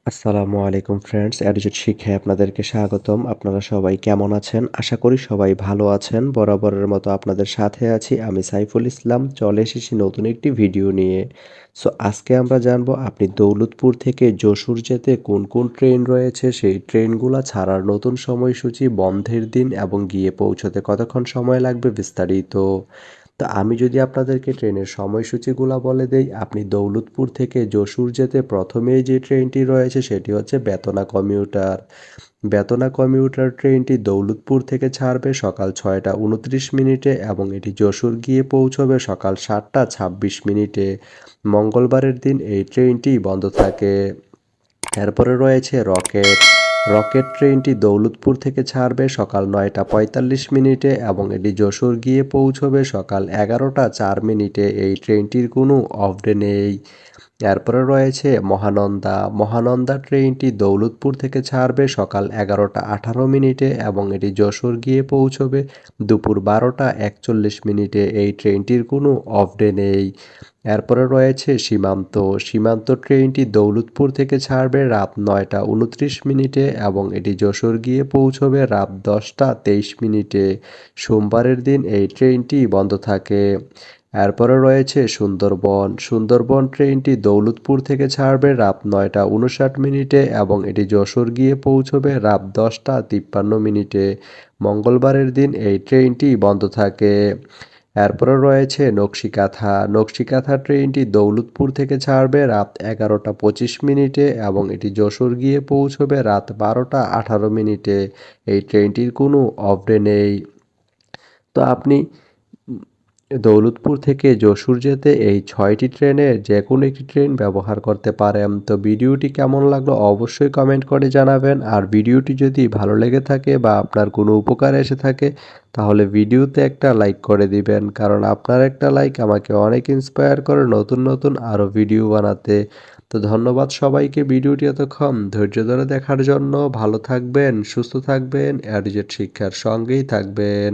আসসালামু আলাইকুম ফ্রেন্ডস, অ্যাডিজেট শিক্ষায় আপনাদেরকে স্বাগতম। আপনারা সবাই কেমন আছেন? আশা করি সবাই ভালো আছেন। বরাবরের মতো আপনাদের সাথে আছি আমি সাইফুল ইসলাম। চলে এসেছি নতুন একটি ভিডিও নিয়ে। আজকে আমরা জানবো আপনি দৌলতপুর থেকে যশোর যেতে কোন কোন ট্রেন রয়েছে, সেই ট্রেনগুলা ছাড়ার নতুন সময়সূচি, বন্ধের দিন এবং গিয়ে পৌঁছতে কতক্ষণ সময় লাগবে বিস্তারিত। তো আমি যদি আপনাদেরকে ট্রেনের সময়সূচিগুলা বলে দেই, আপনি দৌলতপুর থেকে যশোর যেতে প্রথমেই যে ট্রেনটি রয়েছে সেটি হচ্ছে বেতনা কমিউটার। বেতনা কমিউটার ট্রেনটি দৌলতপুর থেকে ছাড়বে সকাল ৬টা ২৯ মিনিটে এবং এটি যশোর গিয়ে পৌঁছবে সকাল ৭টা ২৬ মিনিটে। মঙ্গলবারের দিন এই ট্রেনটি বন্ধ থাকে। এরপরে রয়েছে রকেট। রকেট ট্রেনটি দৌলতপুর থেকে ছাড়বে সকাল ৯টা ৪৫ মিনিটে এবং এটি যশোর গিয়ে পৌঁছবে সকাল ১১টা ৪ মিনিটে। এই ট্রেনটির কোনো অফ ডে নেই। এরপরে রয়েছে মহানন্দা। মহানন্দা ট্রেনটি দৌলতপুর থেকে ছাড়বে সকাল ১১টা ১৮ মিনিটে এবং এটি যশোর গিয়ে পৌঁছবে দুপুর ১২টা ৪১ মিনিটে। এই ট্রেনটির কোনো অফ ডে নেই। এরপরে রয়েছে সীমান্ত। সীমান্ত ট্রেনটি দৌলতপুর থেকে ছাড়বে রাত ৯টা ২৯ মিনিটে এবং এটি যশোর গিয়ে পৌঁছবে রাত ১০টা ২৩ মিনিটে। সোমবারের দিন এই ট্রেনটি বন্ধ থাকে। এরপরে রয়েছে সুন্দরবন। সুন্দরবন ট্রেনটি দৌলতপুর থেকে ছাড়বে রাত ৯টা ৫৯ মিনিটে এবং এটি যশোর গিয়ে পৌঁছবে রাত ১০টা ৫৩ মিনিটে। মঙ্গলবারের দিন এই ট্রেনটি বন্ধ থাকে। এরপরে রয়েছে নকশিকাথা। নকশিকাথা ট্রেনটি দৌলতপুর থেকে ছাড়বে রাত ১১টা ২৫ মিনিটে এবং এটি যশোর গিয়ে পৌঁছবে রাত ১২টা ১৮ মিনিটে। এই ট্রেনটির কোনো অফ ডে নেই। তো আপনি দৌলতপুর থেকে যশোর যেতে এই ৬টি ট্রেনের যে কোনো একটি ট্রেন ব্যবহার করতে পারেন। তো ভিডিওটি কেমন লাগলো অবশ্যই কমেন্ট করে জানাবেন। আর ভিডিওটি যদি ভালো লেগে থাকে বা আপনার কোনো উপকারে এসে থাকে তাহলে ভিডিওতে একটা লাইক করে দিবেন, কারণ আপনার একটা লাইক আমাকে অনেক ইন্সপায়ার করে নতুন নতুন আরও ভিডিও বানাতে। তো ধন্যবাদ সবাইকে ভিডিওটি এতক্ষণ ধৈর্য ধরে দেখার জন্য। ভালো থাকবেন, সুস্থ থাকবেন, অ্যাডিজেট শিক্ষার সঙ্গেই থাকবেন।